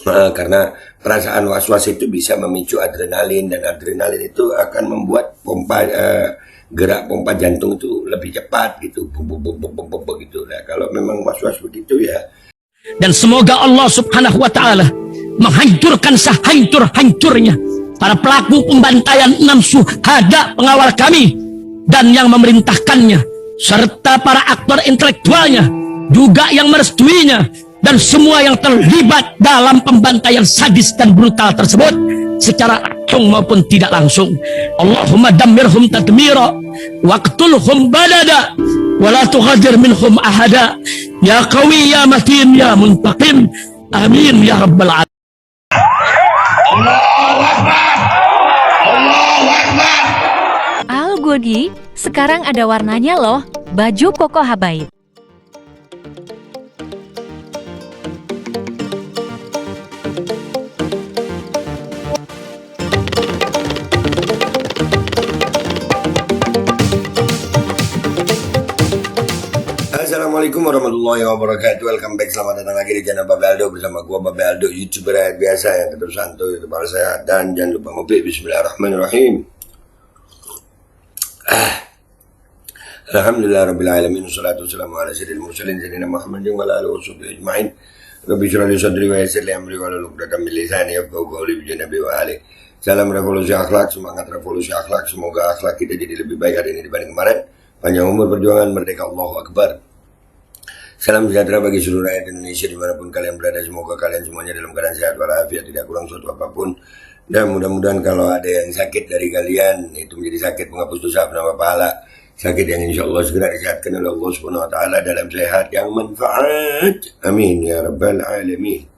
Karena perasaan was-was itu bisa memicu adrenalin, dan adrenalin itu akan membuat gerak pompa jantung itu lebih cepat gitu, gitu. Nah, kalau memang was-was begitu ya. Dan semoga Allah Subhanahu wa Ta'ala menghancurkan sehancur-hancurnya para pelaku pembantaian 6 syuhada pengawal kami dan yang memerintahkannya, serta para aktor intelektualnya juga yang merestuinya, dan semua yang terlibat dalam pembantaian sadis dan brutal tersebut secara langsung maupun tidak langsung. Allahumma dammirhum tadmira waqtulhum balada wala tughadir minhum ahada ya qawi ya matin ya muntaqim amin ya rabbal alamin. Allahu Akbar, Allahu Akbar. Al Godi, sekarang ada warnanya loh, baju koko habaib. Assalamualaikum warahmatullahi wabarakatuh. Welcome back, selamat datang lagi di channel Babe Aldo bersama gua Babe Aldo, YouTuber rakyat biasa yang tetap santuy, tetap sehat, dan jangan lupa ngopi. Bismillahirrahmanirrahim. Alhamdulillah rabbil alamin, wassalatu wassalamu ala sayyidil mursalin sayyidina Muhammadin wa ala alihi washabbihi ajmain. Rabbi shrah li sadri wa yassir li amri wahlul 'uqdatam min lisani yafqahu qawli bi Nabi wa ali. Salam revolusi akhlak, semangat revolusi akhlak. Semoga akhlak kita jadi lebih baik hari ini dibanding kemarin. Panjang umur, perjuangan, merdeka, Allahu Akbar. Salam sejahtera bagi seluruh rakyat Indonesia dimanapun kalian berada. Semoga kalian semuanya dalam keadaan sehat walafiat, tidak kurang suatu apapun. Dan mudah-mudahan kalau ada yang sakit dari kalian, itu menjadi sakit menghapus dosa, penambah pahala. Sakit yang insya Allah segera disehatkan oleh Allah Subhanahu wa Ta'ala dalam sehat yang manfaat. Amin ya rabbal alamin.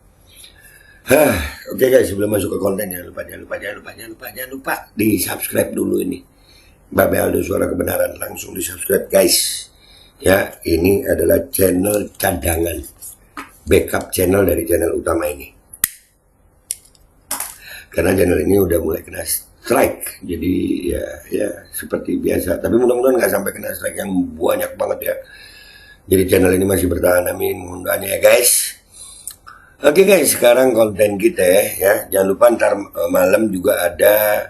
Oke guys, sebelum masuk ke konten, jangan lupa di subscribe dulu ini. Babe Aldo Suara Kebenaran, langsung di subscribe guys. Ya, ini adalah channel cadangan, backup channel dari channel utama ini. Karena channel ini udah mulai kena strike, jadi ya seperti biasa. Tapi mudah-mudahan nggak sampai kena strike yang banyak banget ya. Jadi channel ini masih bertahan, amin. Mohon doanya ya guys. Oke guys, sekarang konten kita ya. Jangan lupa ntar malam juga ada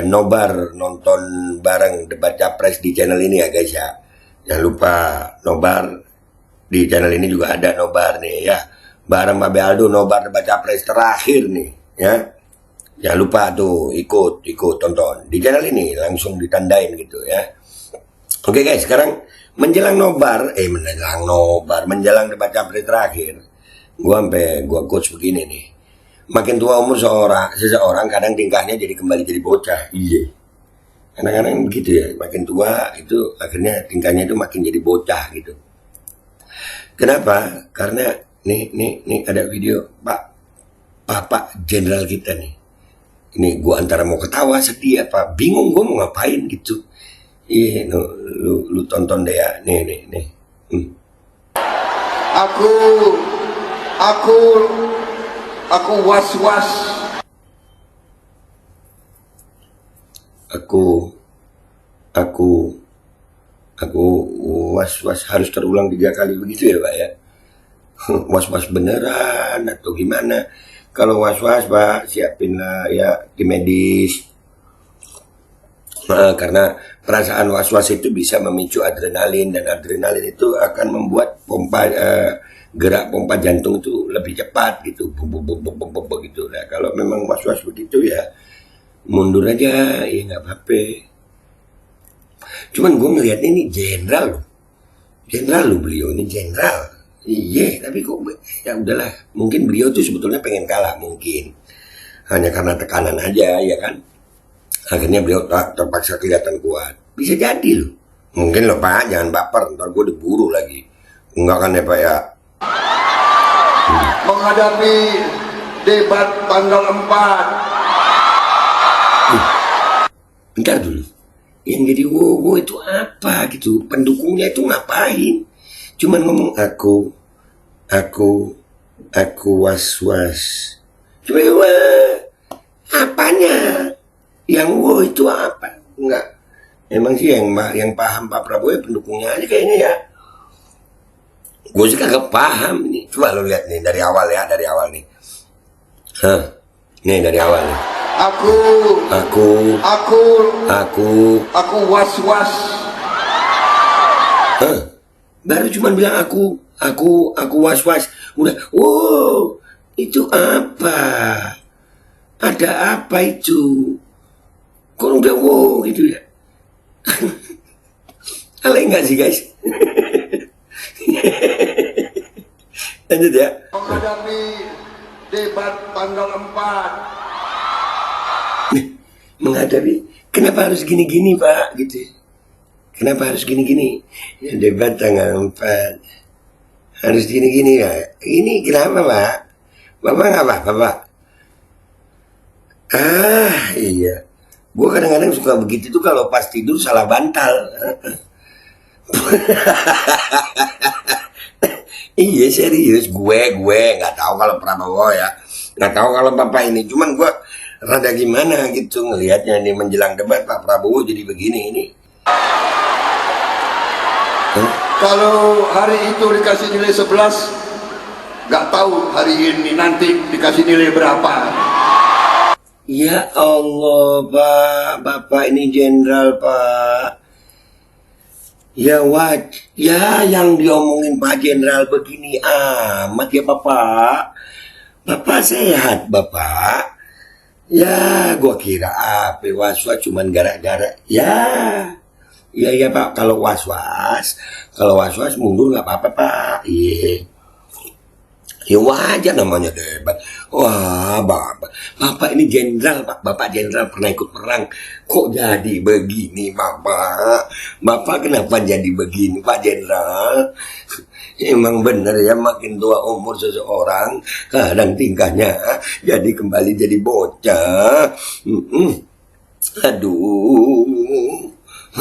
nobar, nonton bareng debat capres di channel ini ya guys ya. Jangan lupa nobar di channel ini juga ada nobar nih ya. Bareng Babe Aldo nobar debat capres terakhir nih ya. Jangan lupa tuh ikut tonton di channel ini, langsung ditandain gitu ya. Oke guys, sekarang menjelang debat capres terakhir. Gua coach begini nih. Makin tua umur seseorang kadang tingkahnya jadi kembali jadi bocah. Iya. Kadang-kadang begitu ya, makin tua itu akhirnya tingkahnya itu makin jadi bocah gitu. Kenapa? Karena nih ada video Bapak Jenderal kita nih. Ini gua antara mau ketawa, sedih apa bingung gua mau ngapain gitu. Iya, lu tonton deh ya. Nih. Aku was-was. Aku was-was harus terulang 3 kali begitu ya Pak ya. Was-was beneran atau gimana? Kalau was-was Pak, siapinlah ya tim medis. Karena perasaan was-was itu bisa memicu adrenalin, dan adrenalin itu akan membuat gerak pompa jantung itu lebih cepat gitu, gitu. Nah, kalau memang was-was begitu ya mundur aja, ya nggak apa-apa. Cuman gue ngeliat ini jenderal loh, beliau ini jenderal. Iya, tapi kok ya udahlah. Mungkin beliau tuh sebetulnya pengen kalah, mungkin hanya karena tekanan aja ya kan. Akhirnya beliau terpaksa kelihatan kuat. Bisa jadi loh. Mungkin loh Pak, jangan baper, ntar gue diburu lagi. Enggak kan ya Pak ya. Menghadapi debat tanggal 4. Bentar dulu. Yang jadi wow itu apa gitu? Pendukungnya itu ngapain? Cuman ngomong aku was-was. Cuma apanya? Yang wow itu apa? Enggak. Emang sih yang paham Pak Prabowo ya pendukungnya aja kayaknya ya. Gue sih kagak paham nih. Coba lo lihat nih dari awal nih. Hah? Nih dari awal nih. Aku was-was. Hah? Baru cuman bilang aku was-was. Udah, wow, itu apa? Ada apa itu? Kok udah wow gitu ya? Alay nggak sih guys? Lanjut ya. Menghadapi debat tanggal 4. Menghadapi, kenapa harus gini-gini Pak? Gitu. Kenapa harus gini-gini? Ya, debat tanggal 4. Harus gini-gini ya. Ini kenapa Pak? Bapak nggak apa-apa Pak? Ah iya. Gue kadang-kadang suka begitu tuh kalau pas tidur salah bantal. Iya serius, gue nggak tahu kalau Prabowo ya, nggak tahu kalau Bapak ini. Cuman gue rada gimana gitu ngelihatnya nih menjelang debat Pak Prabowo jadi begini ini. Kalau hari itu dikasih nilai 11, nggak tahu hari ini nanti dikasih nilai berapa. Ya Allah Pak, Bapak ini jenderal Pak. Ya ya yang diomongin Pak Jenderal begini amat ya Bapak. Bapak sehat Bapak. Ya gua kira apa was-was cuman gara-gara ya Pak, kalau was-was mundur nggak apa-apa Pak. Iya. Ya wajar namanya debat. Wah, Bapak ini jenderal, Pak. Bapak jenderal pernah ikut perang. Kok jadi begini, Bapak? Bapak kenapa jadi begini, Pak Jenderal? Emang bener ya, makin tua umur seseorang, kadang tingkahnya jadi kembali jadi bocah.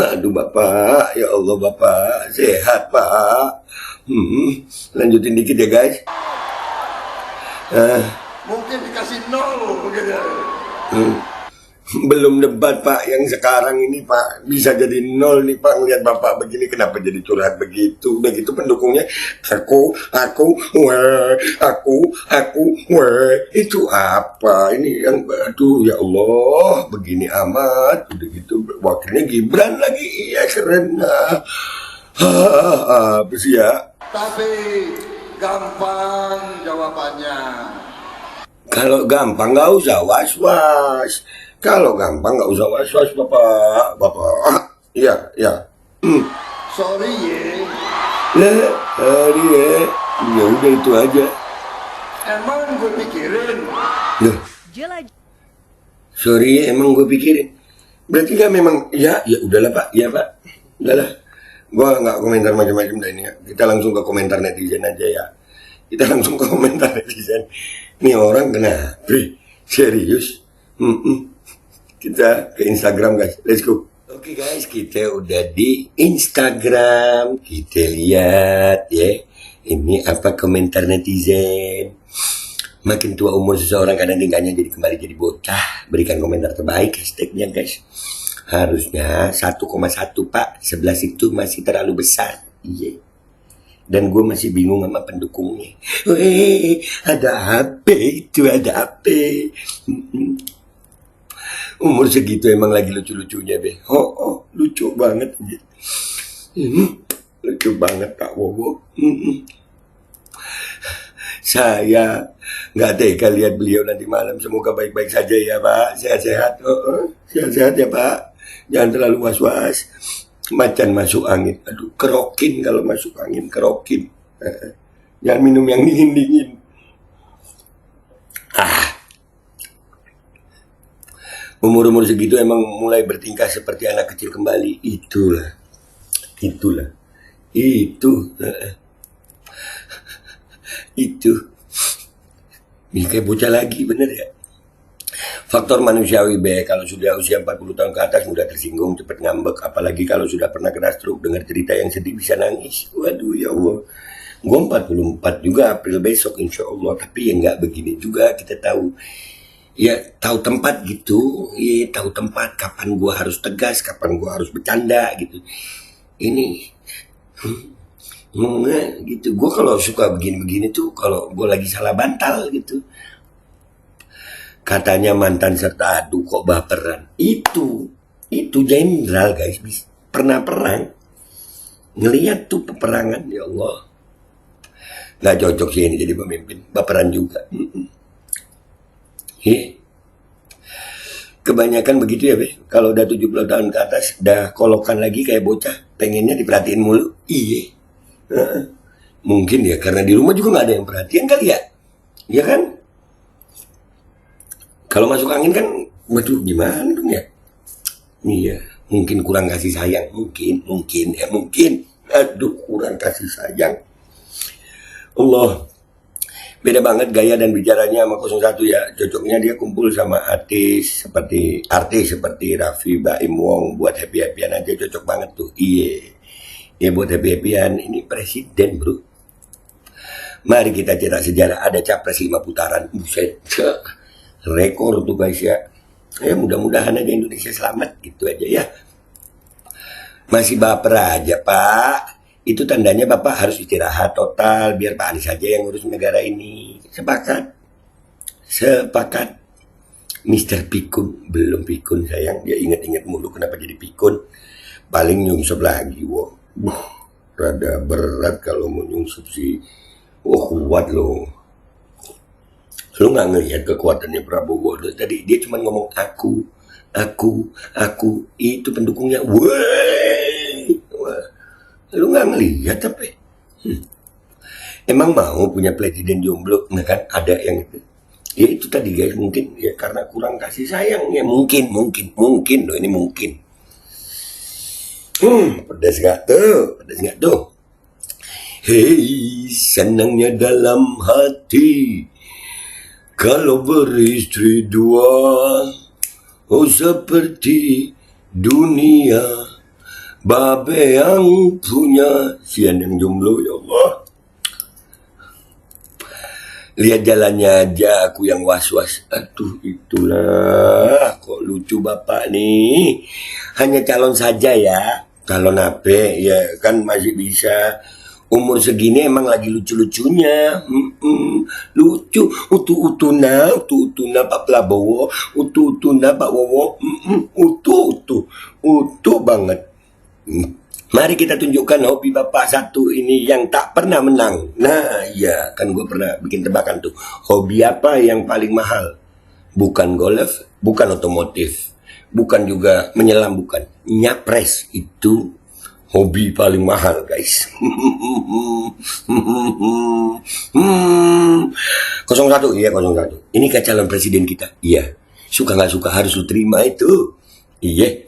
Aduh Bapak, ya Allah Bapak, sehat Pak. Lanjutin dikit ya guys. Mungkin dikasih 0 begitu. Belum debat Pak, yang sekarang ini Pak bisa jadi 0 nih Pak. Ngeliat Bapak begini kenapa jadi curhat begitu? Udah gitu pendukungnya aku itu apa? Ini yang aduh ya Allah begini amat. Udah gitu wakilnya Gibran lagi, iya keren. Apa sih ya? Tapi gampang jawabannya. Kalau gampang nggak usah was-was. Kalau gampang nggak usah was-was Bapak. Iya. Sorry Hari ya. Ya udah itu aja. Emang gue pikirin. Sorry ya, emang gue pikirin. Berarti kan memang ya udahlah Pak. Ya Pak. Udahlah. Gua nggak komentar macam-macam dah ini ya. Kita langsung ke komentar netizen aja ya. Kita langsung ke komentar netizen. Ini orang kenapa? Serius? Kita ke Instagram guys. Let's go. Oke guys, kita udah di Instagram. Kita lihat ya. Ini apa komentar netizen. Makin tua umur seseorang kadang tingkahnya jadi kembali jadi bocah. Berikan komentar terbaik hashtagnya guys. Harusnya 1,1 Pak, 11 itu masih terlalu besar. Iya. Dan gue masih bingung sama pendukungnya. Ada apa itu, ada apa? Umur segitu emang lagi lucu-lucunya be. Lucu banget. Lucu banget Pak Wowo. Saya nggak tega lihat beliau nanti malam. Semoga baik-baik saja ya Pak. Sehat-sehat. Sehat-sehat ya Pak. Jangan terlalu was-was. Macan masuk angin. Aduh, kerokin kalau masuk angin. Kerokin. Jangan minum yang dingin-dingin. Umur-umur segitu emang mulai bertingkah seperti anak kecil kembali. Itulah. Itu. Ini kayak bocah lagi, bener ya? Faktor manusiawi B, kalau sudah usia 40 tahun ke atas mudah tersinggung, cepat ngambek, apalagi kalau sudah pernah kena stroke, dengar cerita yang sedih bisa nangis. Waduh ya Allah. Gue 44 juga April besok insya Allah, tapi ya nggak begini juga, kita tahu. Ya tahu tempat gitu, ya tahu tempat kapan gue harus tegas, kapan gue harus bercanda gitu. Ini gitu. Gue kalau suka begini-begini tuh kalau gue lagi salah bantal gitu. Katanya mantan serta adu kok baperan. Itu jenderal guys, pernah perang. Ngelihat tuh peperangan, ya Allah. Nggak cocok sih ini jadi pemimpin, baperan juga. Kebanyakan begitu ya, Be. Kalau udah 70 tahun ke atas, udah kolokan lagi kayak bocah, pengennya diperhatiin mulu. Iya. Mungkin ya, karena di rumah juga nggak ada yang perhatian kali ya. Iya kan? Kalau masuk angin kan, waduh gimana dong ya? Iya, mungkin kurang kasih sayang, mungkin. Aduh, kurang kasih sayang. Allah, beda banget gaya dan bicaranya sama 01 ya. Cocoknya dia kumpul sama artis seperti Raffi Baim Wong, buat happy-happyan aja cocok banget tuh. Iya, ya buat happy-happyan. Ini presiden bro. Mari kita cetak sejarah, ada capres 5 putaran. Buset, rekor tuh guys ya. Ya mudah-mudahan aja Indonesia selamat gitu aja ya. Masih baper aja Pak. Itu tandanya Bapak harus istirahat total biar Pak Anies aja yang ngurus negara ini. Sepakat. Mr. Pikun belum pikun sayang. Dia inget-inget mulu kenapa jadi pikun. Paling nyungsep lagi. Wah, rada berat kalau mau nyungsep sih. Wah kuat loh. Lu gak ngeliat kekuatannya Prabowo tadi, dia cuma ngomong aku, itu pendukungnya, wah, lu gak ngeliat apa? Emang mau punya presiden jomblo? Nah kan ada yang itu. Ya itu tadi guys, mungkin ya karena kurang kasih sayang ya, mungkin loh ini mungkin. Pedas gak tuh? Hei, senangnya dalam hati kalau beristri dua, oh seperti dunia, babe yang punya, sian yang jomblo ya Allah. Lihat jalannya aja aku yang was-was, aduh itulah, kok lucu bapak nih, hanya calon saja ya, calon apa ya kan masih bisa. Umur segini emang lagi lucu-lucunya. Lucu. Utu-utuna Pak Prabowo. Utu-utuna Pak Wowo. Utu banget. Mari kita tunjukkan hobi Bapak satu ini yang tak pernah menang. Nah iya, kan gue pernah bikin tebakan tuh. Hobi apa yang paling mahal? Bukan golf, bukan otomotif, bukan juga menyelam, bukan. Nyapres itu hobi paling mahal guys. 01, iya 01. Ini kan calon presiden kita. Iya. Suka gak suka harus lu terima itu. Iya.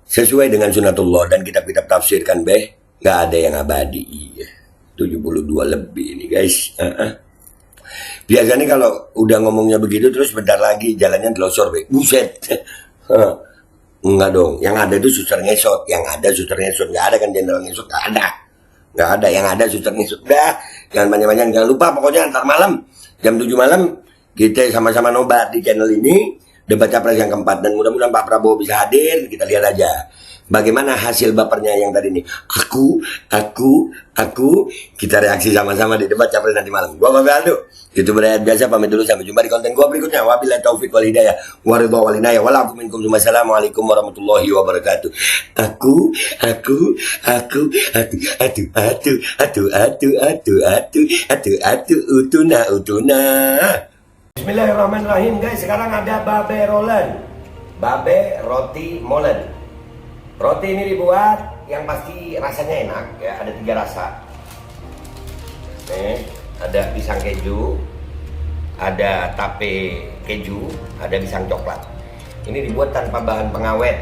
Sesuai dengan sunatullah dan kitab-kitab tafsir kan Beh. Gak ada yang abadi. Iya. 72 lebih ini guys. Biasanya kalau udah ngomongnya begitu terus bentar lagi jalannya delosor Beh. Buset. Enggak dong, yang ada itu suster ngesot, nggak ada kan jenderal ngesot, nggak ada, yang ada suster ngesot. Udah, jangan banyak-banyak, jangan lupa pokoknya ntar malam, jam 7 malam, kita sama-sama nobar di channel ini, debat capres yang keempat, dan mudah-mudahan Pak Prabowo bisa hadir, kita lihat aja. Bagaimana hasil bapernya yang tadi ini? Aku, kita reaksi sama-sama di debat capres nanti malam. Gua Babe Aldo, YouTuber biasa pamit dulu, sampai jumpa di konten gua berikutnya. Wabillahi taufiq wal hidayah, waridha wal inayah, walakum minkum. Wassalamualaikum warahmatullahi wabarakatuh. Aku, utuna. Bismillahirrahmanirrahim guys, sekarang ada Babe Roland, Babe Roti Molen. Roti ini dibuat yang pasti rasanya enak ya, ada 3 rasa. Nih, ada pisang keju, ada tape keju, ada pisang coklat. Ini dibuat tanpa bahan pengawet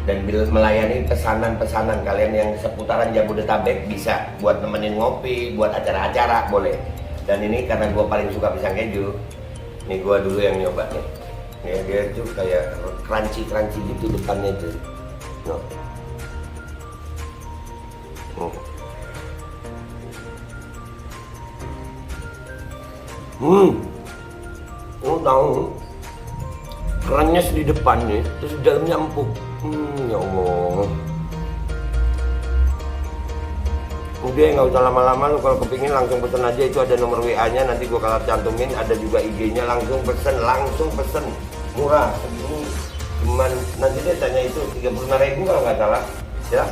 dan melayani pesanan-pesanan kalian yang seputaran Jabodetabek, bisa buat nemenin ngopi, buat acara-acara boleh. Dan ini karena gue paling suka pisang keju, nih gue dulu yang nyoba nih. Ya, dia tuh kayak crunchy gitu depannya tuh. Tahu kerannya di depan nih, terus di dalamnya empuk. Ya Allah. Udah nggak usah lama-lama, lu kalau kepingin langsung pesen aja, itu ada nomor WA-nya, nanti gua kalau cantumin, ada juga IG-nya, langsung pesen, murah segini, cuman nanti dia tanya itu 35.000 kalau nggak salah ya.